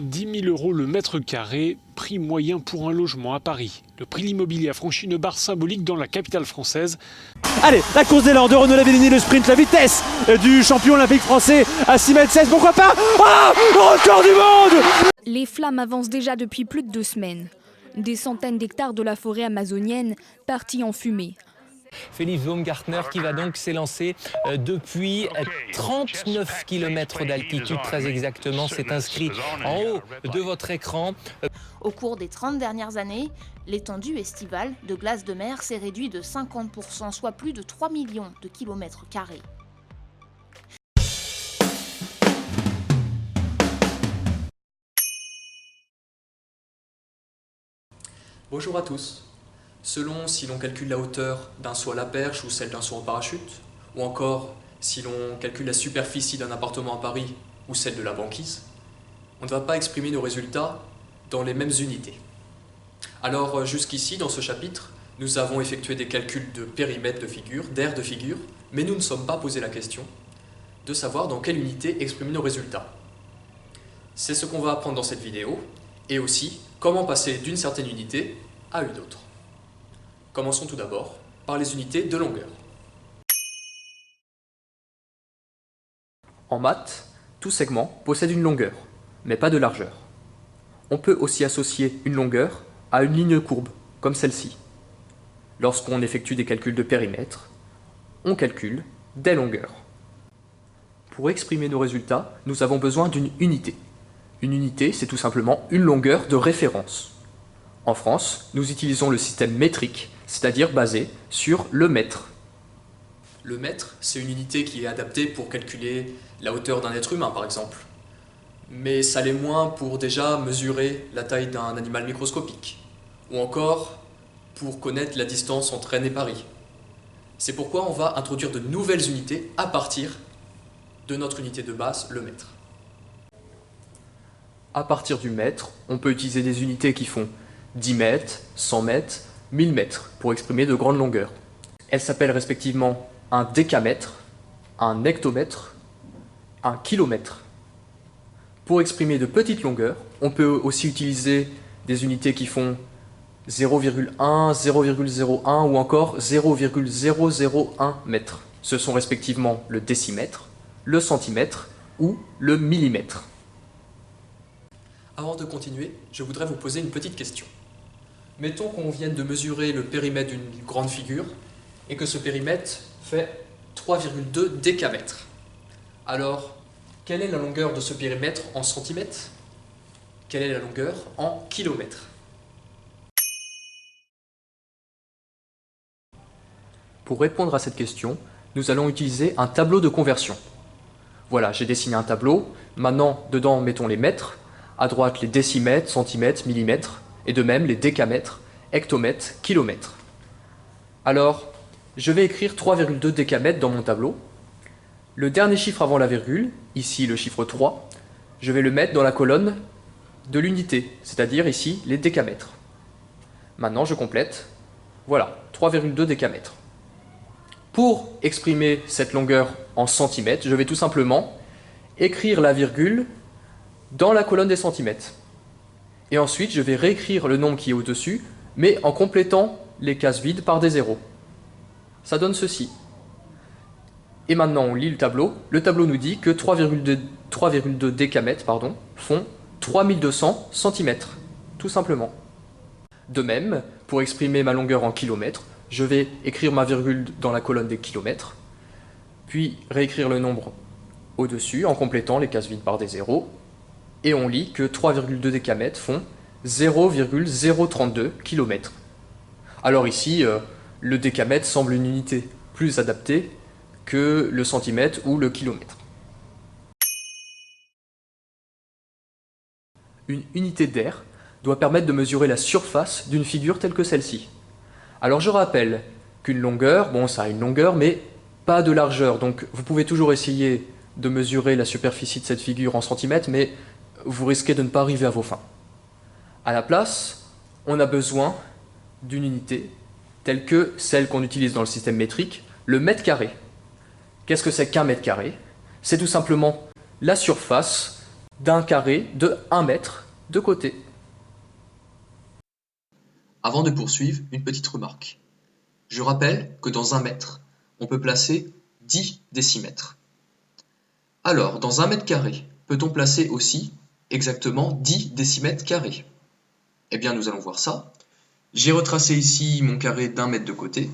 10 000 € le mètre carré, prix moyen pour un logement à Paris. Le prix de l'immobilier a franchi une barre symbolique dans la capitale française. Allez, la course d'élan de Renaud Lavillenie, le sprint, la vitesse du champion olympique français à 6,16 m, pourquoi pas? Ah, record du monde! Les flammes avancent déjà depuis plus de 2 semaines. Des centaines d'hectares de la forêt amazonienne partis en fumée. Félix Baumgartner qui va donc s'élancer depuis 39 km d'altitude, très exactement. C'est inscrit en haut de votre écran. Au cours des 30 dernières années, l'étendue estivale de glace de mer s'est réduite de 50%, soit plus de 3 millions de kilomètres carrés. Bonjour à tous. Selon si l'on calcule la hauteur d'un saut à la perche ou celle d'un saut en parachute, ou encore si l'on calcule la superficie d'un appartement à Paris ou celle de la banquise, on ne va pas exprimer nos résultats dans les mêmes unités. Alors jusqu'ici, dans ce chapitre, nous avons effectué des calculs de périmètre de figure, d'aire de figure, mais nous ne nous sommes pas posé la question de savoir dans quelle unité exprimer nos résultats. C'est ce qu'on va apprendre dans cette vidéo, et aussi comment passer d'une certaine unité à une autre. Commençons tout d'abord par les unités de longueur. En maths, tout segment possède une longueur, mais pas de largeur. On peut aussi associer une longueur à une ligne courbe, comme celle-ci. Lorsqu'on effectue des calculs de périmètre, on calcule des longueurs. Pour exprimer nos résultats, nous avons besoin d'une unité. Une unité, c'est tout simplement une longueur de référence. En France, nous utilisons le système métrique, c'est-à-dire basé sur le mètre. Le mètre, c'est une unité qui est adaptée pour calculer la hauteur d'un être humain, par exemple. Mais ça l'est moins pour déjà mesurer la taille d'un animal microscopique, ou encore pour connaître la distance entre Rennes et Paris. C'est pourquoi on va introduire de nouvelles unités à partir de notre unité de base, le mètre. À partir du mètre, on peut utiliser des unités qui font 10 mètres, 100 mètres, 1000 mètres pour exprimer de grandes longueurs. Elles s'appellent respectivement un décamètre, un hectomètre, un kilomètre. Pour exprimer de petites longueurs, on peut aussi utiliser des unités qui font 0,1, 0,01 ou encore 0,001 mètre. Ce sont respectivement le décimètre, le centimètre ou le millimètre. Avant de continuer, je voudrais vous poser une petite question. Mettons qu'on vienne de mesurer le périmètre d'une grande figure et que ce périmètre fait 3,2 décamètres. Alors, quelle est la longueur de ce périmètre en centimètres? Quelle est la longueur en kilomètres? Pour répondre à cette question, nous allons utiliser un tableau de conversion. Voilà, j'ai dessiné un tableau. Maintenant, dedans, mettons les mètres. À droite, les décimètres, centimètres, millimètres. Et de même, les décamètres, hectomètres, kilomètres. Alors, je vais écrire 3,2 décamètres dans mon tableau. Le dernier chiffre avant la virgule, ici le chiffre 3, je vais le mettre dans la colonne de l'unité, c'est-à-dire ici les décamètres. Maintenant, je complète. Voilà, 3,2 décamètres. Pour exprimer cette longueur en centimètres, je vais tout simplement écrire la virgule dans la colonne des centimètres. Et ensuite, je vais réécrire le nombre qui est au-dessus, mais en complétant les cases vides par des zéros. Ça donne ceci. Et maintenant, on lit le tableau. Le tableau nous dit que 3,2 décamètres font 3200 centimètres, tout simplement. De même, pour exprimer ma longueur en kilomètres, je vais écrire ma virgule dans la colonne des kilomètres, puis réécrire le nombre au-dessus en complétant les cases vides par des zéros, et on lit que 3,2 décamètres font 0,032 km. Alors ici, le décamètre semble une unité plus adaptée que le centimètre ou le kilomètre. Une unité d'aire doit permettre de mesurer la surface d'une figure telle que celle-ci. Alors je rappelle qu'une longueur, bon ça a une longueur mais pas de largeur, donc vous pouvez toujours essayer de mesurer la superficie de cette figure en centimètres, mais vous risquez de ne pas arriver à vos fins. À la place, on a besoin d'une unité telle que celle qu'on utilise dans le système métrique, le mètre carré. Qu'est-ce que c'est qu'un mètre carré? C'est tout simplement la surface d'un carré de 1 mètre de côté. Avant de poursuivre, une petite remarque. Je rappelle que dans 1 mètre, on peut placer 10 décimètres. Alors, dans 1 mètre carré, peut-on placer aussi exactement 10 décimètres carrés? Eh bien, nous allons voir ça. J'ai retracé ici mon carré d'1 mètre de côté,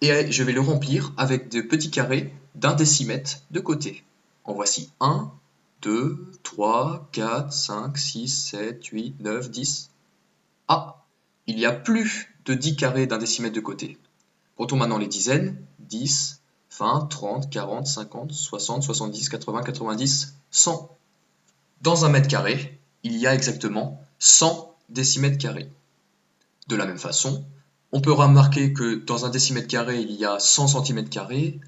et je vais le remplir avec de petits carrés d'1 décimètre de côté. En voici 1, 2, 3, 4, 5, 6, 7, 8, 9, 10. Ah, il y a plus de 10 carrés d'1 décimètre de côté. Comptons maintenant les dizaines. 10, 20, 30, 40, 50, 60, 70, 80, 90, 100. Dans 1 mètre carré, il y a exactement 100 décimètres carrés. De la même façon, on peut remarquer que dans 1 décimètre carré, il y a 100 centimètres carrés,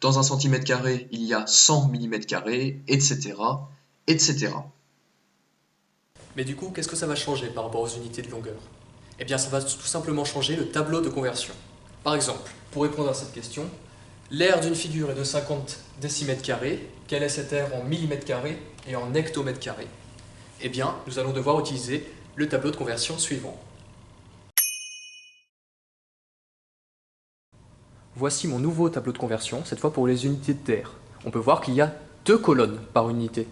dans 1 centimètre carré, il y a 100 millimètres carrés, etc., etc. Mais du coup, qu'est-ce que ça va changer par rapport aux unités de longueur? Eh bien, ça va tout simplement changer le tableau de conversion. Par exemple, pour répondre à cette question, l'aire d'une figure est de 50 décimètres carrés. Quelle est cette aire en millimètres carrés et en hectomètres carrés? Eh bien, nous allons devoir utiliser le tableau de conversion suivant. Voici mon nouveau tableau de conversion, cette fois pour les unités de terre. On peut voir qu'il y a 2 colonnes par unité.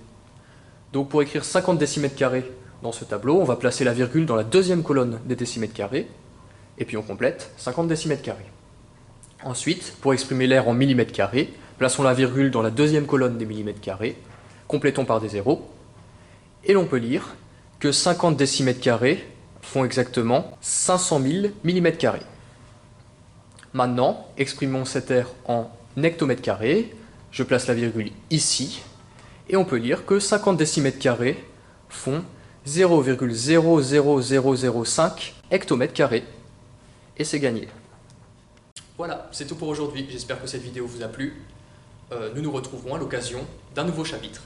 Donc pour écrire 50 décimètres carrés dans ce tableau, on va placer la virgule dans la deuxième colonne des décimètres carrés, et puis on complète 50 décimètres carrés. Ensuite, pour exprimer l'aire en millimètres carrés, plaçons la virgule dans la deuxième colonne des millimètres carrés, complétons par des zéros, et l'on peut lire que 50 décimètres carrés font exactement 500 000 millimètres carrés. Maintenant, exprimons cette aire en hectomètres carrés, je place la virgule ici, et on peut lire que 50 décimètres carrés font 0,00005 hectomètres carrés. Et c'est gagné. Voilà, c'est tout pour aujourd'hui. J'espère que cette vidéo vous a plu. Nous nous retrouverons à l'occasion d'un nouveau chapitre.